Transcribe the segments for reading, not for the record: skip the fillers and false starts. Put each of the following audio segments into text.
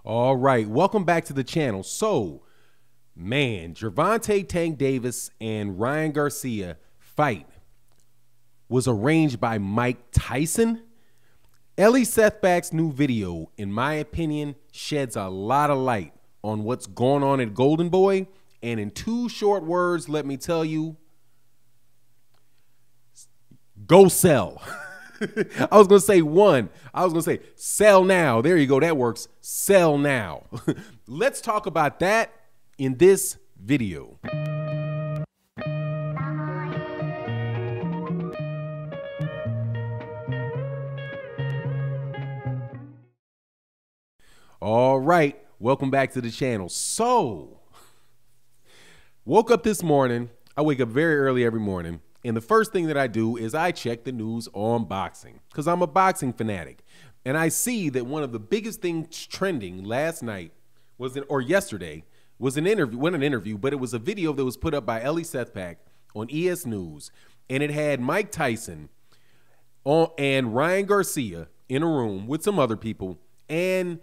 All right, welcome back to the channel. So, man, Gervonta Tank Davis and Ryan Garcia fight was arranged by Mike Tyson. Ellie Sethback's new video, in my opinion, sheds a lot of light on what's going on at Goldenboy. And in two short words, let me tell you, go sell. I was going to say one. I was going to say sell now. There you go. That works. Sell now. Let's talk about that in this video. All right. Welcome back to the channel. So, woke up this morning. I wake up very early every morning. And the first thing that I do is I check the news on boxing because I'm a boxing fanatic. And I see that one of the biggest things trending last night or yesterday was an interview, but it was a video that was put up by Ellie Sethback on ES News. And it had Mike Tyson and Ryan Garcia in a room with some other people and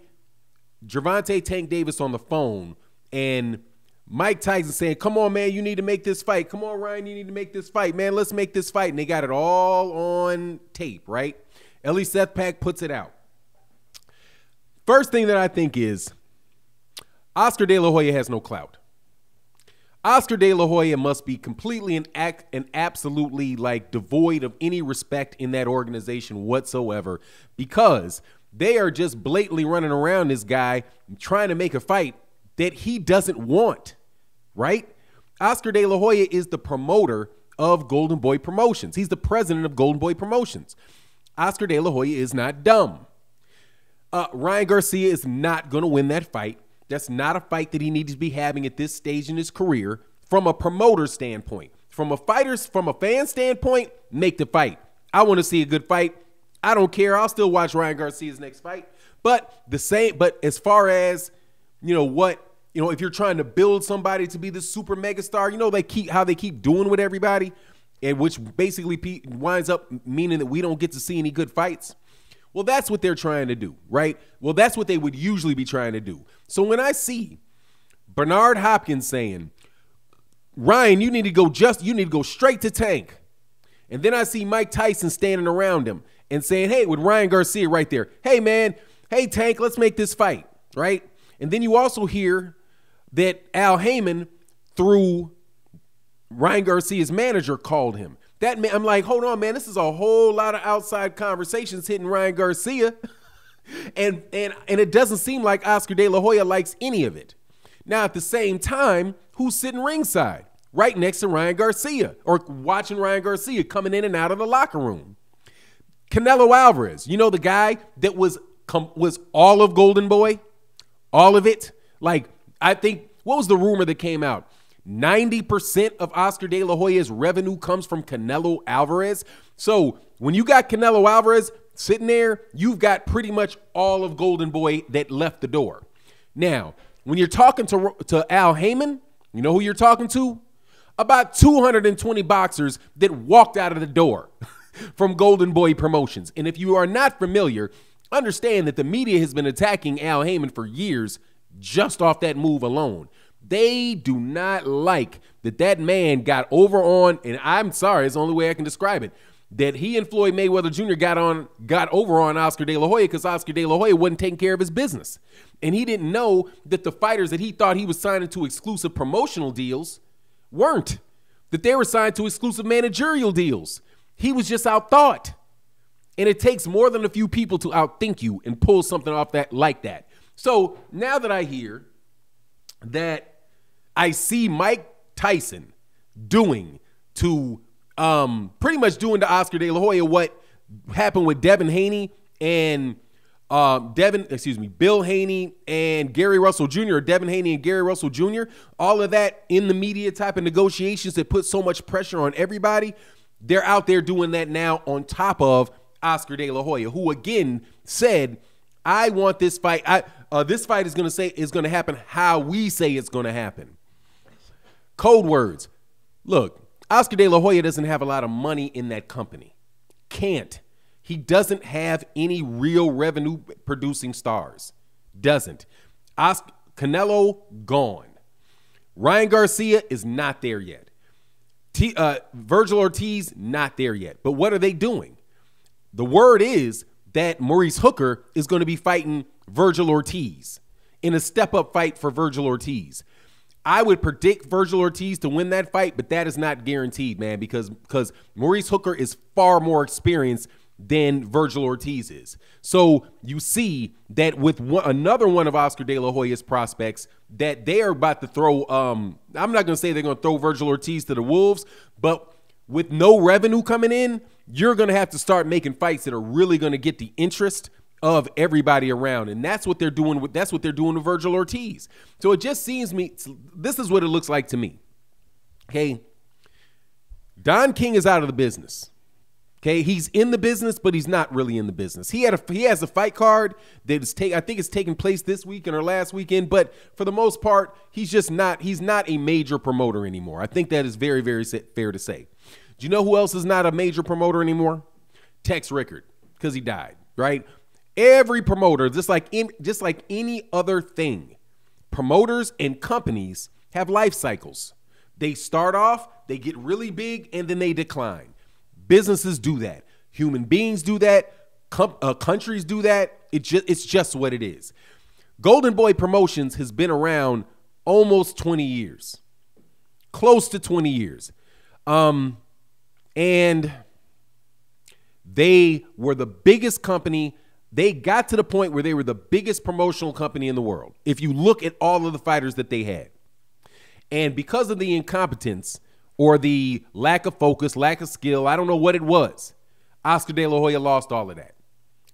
Gervonta Tank Davis on the phone, and Mike Tyson saying, come on, man, you need to make this fight. Come on, Ryan, you need to make this fight. Man, let's make this fight. And they got it all on tape, right? Ellie Sethback puts it out. First thing that I think is Oscar De La Hoya has no clout. Oscar De La Hoya must be completely and absolutely like devoid of any respect in that organization whatsoever, because they are just blatantly running around this guy trying to make a fight that he doesn't want. Right? Oscar De La Hoya is the promoter of Goldenboy Promotions. He's the president of Goldenboy Promotions. Oscar De La Hoya is not dumb. Ryan Garcia is not going to win that fight. That's not a fight that he needs to be having at this stage in his career from a promoter standpoint. From a fan standpoint, make the fight. I want to see a good fight. I don't care. I'll still watch Ryan Garcia's next fight. But as far as, if you're trying to build somebody to be the super mega star, how they keep doing with everybody, and which basically winds up meaning that we don't get to see any good fights. Well, that's what they're trying to do, right? Well, that's what they would usually be trying to do. So when I see Bernard Hopkins saying, Ryan, you need to go straight to Tank. And then I see Mike Tyson standing around him and saying, hey, with Ryan Garcia right there, hey, man, hey, Tank, let's make this fight, right? And then you also hear that Haymon, through Ryan Garcia's manager, called him. I'm like, hold on, man, this is a whole lot of outside conversations hitting Ryan Garcia. and it doesn't seem like Oscar De La Hoya likes any of it. Now, at the same time, who's sitting ringside? Right next to Ryan Garcia, or watching Ryan Garcia coming in and out of the locker room. Canelo Alvarez, the guy that was all of Goldenboy, all of it. Like, I think, what was the rumor that came out? 90% of Oscar De La Hoya's revenue comes from Canelo Alvarez. So when you got Canelo Alvarez sitting there, you've got pretty much all of Goldenboy that left the door. Now, when you're talking to Haymon, you know who you're talking to? About 220 boxers that walked out of the door from Goldenboy Promotions. And if you are not familiar, understand that the media has been attacking Haymon for years just off that move alone. They do not like that man got over on, and I'm sorry, it's the only way I can describe it, that he and Floyd Mayweather Jr. got over on Oscar De La Hoya because Oscar De La Hoya wasn't taking care of his business. And he didn't know that the fighters that he thought he was signing to exclusive promotional deals weren't, that they were signed to exclusive managerial deals. He was just outthought. And it takes more than a few people to outthink you and pull something off that like that. So now that I hear that I see Mike Tyson pretty much doing to Oscar De La Hoya what happened with Bill Haney and Gary Russell Jr., or Devin Haney and Gary Russell Jr., all of that in the media type of negotiations that put so much pressure on everybody, they're out there doing that now on top of Oscar De La Hoya, who again said, I want this fight. This fight is going to happen how we say it's going to happen. Code words. Look, Oscar De La Hoya doesn't have a lot of money in that company. Can't. He doesn't have any real revenue producing stars. Doesn't. Canelo, gone. Ryan Garcia is not there yet. Virgil Ortiz, not there yet. But what are they doing? The word is that Maurice Hooker is going to be fighting Virgil Ortiz in a step-up fight for Virgil Ortiz. I would predict Virgil Ortiz to win that fight, but that is not guaranteed, man, because Maurice Hooker is far more experienced than Virgil Ortiz is. So you see that with another one of Oscar De La Hoya's prospects that they are about to throw, I'm not going to say they're going to throw Virgil Ortiz to the wolves, but with no revenue coming in, you're going to have to start making fights that are really going to get the interest of everybody around. And that's what they're doing with Virgil Ortiz. So it just seems this is what it looks like to me. Okay. Don King is out of the business. Okay. He's in the business, but he's not really in the business. He has a fight card that is I think it's taking place this weekend or last weekend, but for the most part, he's not a major promoter anymore. I think that is very, very fair to say. Do you know who else is not a major promoter anymore? Tex Rickard, because he died, right? Every promoter, just like any other thing, promoters and companies have life cycles. They start off, they get really big, and then they decline. Businesses do that. Human beings do that. Countries do that. It's just what it is. Goldenboy Promotions has been around almost 20 years, close to 20 years. And they were the biggest company. They got to the point where they were the biggest promotional company in the world, if you look at all of the fighters that they had. And because of the incompetence or the lack of focus, lack of skill, I don't know what it was, Oscar De La Hoya lost all of that.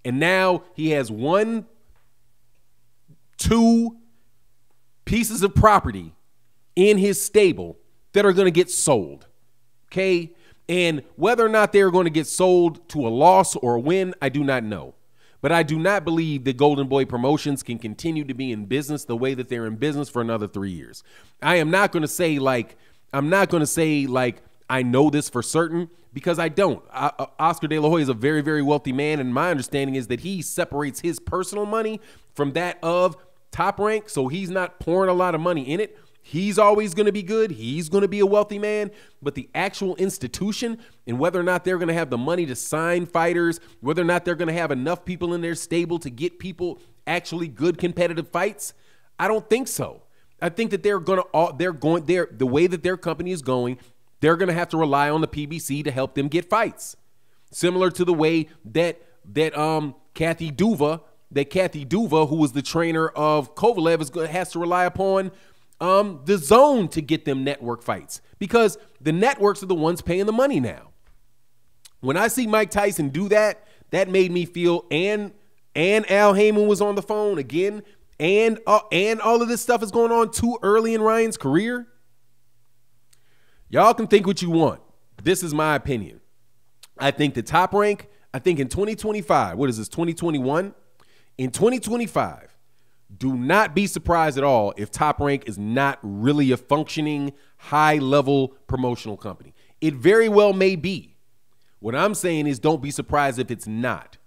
And now he has 1, 2 pieces of property in his stable that are going to get sold. Okay? And whether or not they're going to get sold to a loss or a win, I do not know. But I do not believe that Goldenboy Promotions can continue to be in business the way that they're in business for another 3 years. I'm not going to say I know this for certain, because I don't. Oscar De La Hoya is a very, very wealthy man, and my understanding is that he separates his personal money from that of Top Rank, so he's not pouring a lot of money in it. He's always going to be good. He's going to be a wealthy man. But the actual institution and whether or not they're going to have the money to sign fighters, whether or not they're going to have enough people in their stable to get people actually good competitive fights, I don't think so. I think that the way that their company is going, they're going to have to rely on the PBC to help them get fights. Similar to the way that Kathy Duva, who was the trainer of Kovalev, has to rely upon the Zone to get them network fights, because the networks are the ones paying the money now. When I see Mike Tyson do that, that made me feel, and Al Haymon was on the phone again, and all of this stuff is going on too early in Ryan's career. Y'all can think what you want. This is my opinion. I think the Top Rank, I think in 2025, what is this, 2021? In 2025, do not be surprised at all if Top Rank is not really a functioning, high-level promotional company. It very well may be. What I'm saying is don't be surprised if it's not.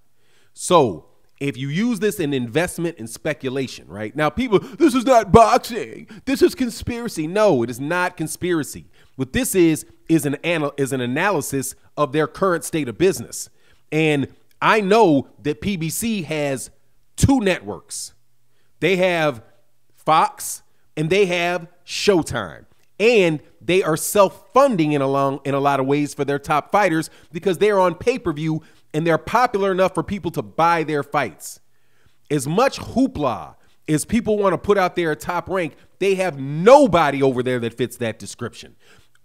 So if you use this in investment and speculation, right? Now, people, this is not boxing. This is conspiracy. No, it is not conspiracy. What this is an analysis of their current state of business. And I know that PBC has 2 networks. They have Fox and they have Showtime. And they are self-funding in a lot of ways for their top fighters, because they're on pay-per-view and they're popular enough for people to buy their fights. As much hoopla as people want to put out there at Top Rank, they have nobody over there that fits that description.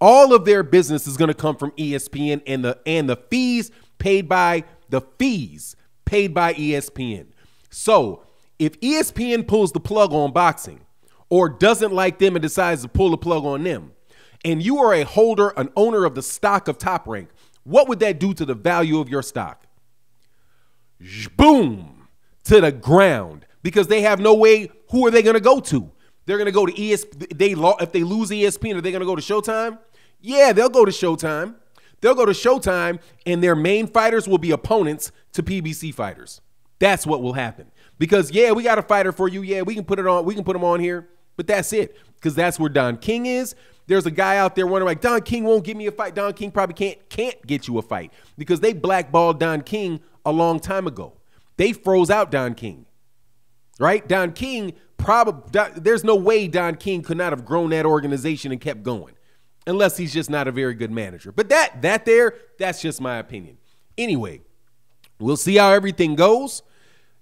All of their business is going to come from ESPN and the fees paid by ESPN. So if ESPN pulls the plug on boxing, or doesn't like them and decides to pull the plug on them, and you are an owner of the stock of Top Rank, what would that do to the value of your stock? Boom, to the ground, because they have no way. Who are they going to go to? They're going to go to ESPN. If they lose ESPN, are they going to go to Showtime? Yeah, they'll go to Showtime. They'll go to Showtime, and their main fighters will be opponents to PBC fighters. That's what will happen. Because, yeah, we got a fighter for you. Yeah, we can put it on. We can put him on here. But that's it. Because that's where Don King is. There's a guy out there wondering, like, Don King won't give me a fight. Don King probably can't get you a fight. Because they blackballed Don King a long time ago. They froze out Don King. Right? Don King, there's no way Don King could not have grown that organization and kept going. Unless he's just not a very good manager. But that's just my opinion. Anyway, we'll see how everything goes.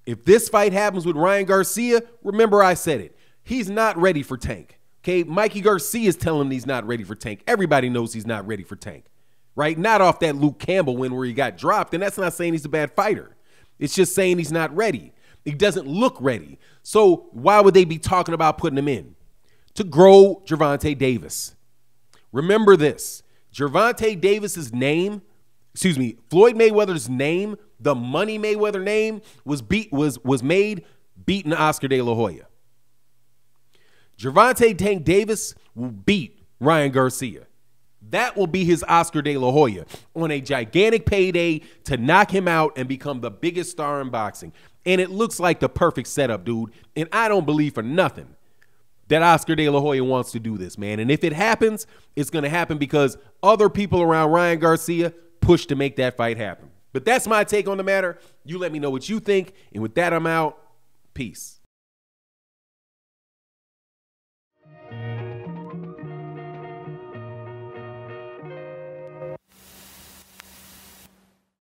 If this fight happens with Ryan Garcia, remember I said it. He's not ready for Tank. Okay, Mikey Garcia is telling him he's not ready for Tank. Everybody knows he's not ready for Tank. Right? Not off that Luke Campbell win where he got dropped. And that's not saying he's a bad fighter. It's just saying he's not ready. He doesn't look ready. So why would they be talking about putting him in? To grow Gervonta Davis. Remember this. Gervonta Davis's name, Floyd Mayweather's name, the Money Mayweather name, was made beating Oscar De La Hoya. Gervonta Tank Davis will beat Ryan Garcia. That will be his Oscar De La Hoya on a gigantic payday to knock him out and become the biggest star in boxing. And it looks like the perfect setup, dude. And I don't believe for nothing that Oscar De La Hoya wants to do this, man. And if it happens, it's going to happen because other people around Ryan Garcia pushed to make that fight happen. But that's my take on the matter. You let me know what you think. And with that, I'm out. Peace.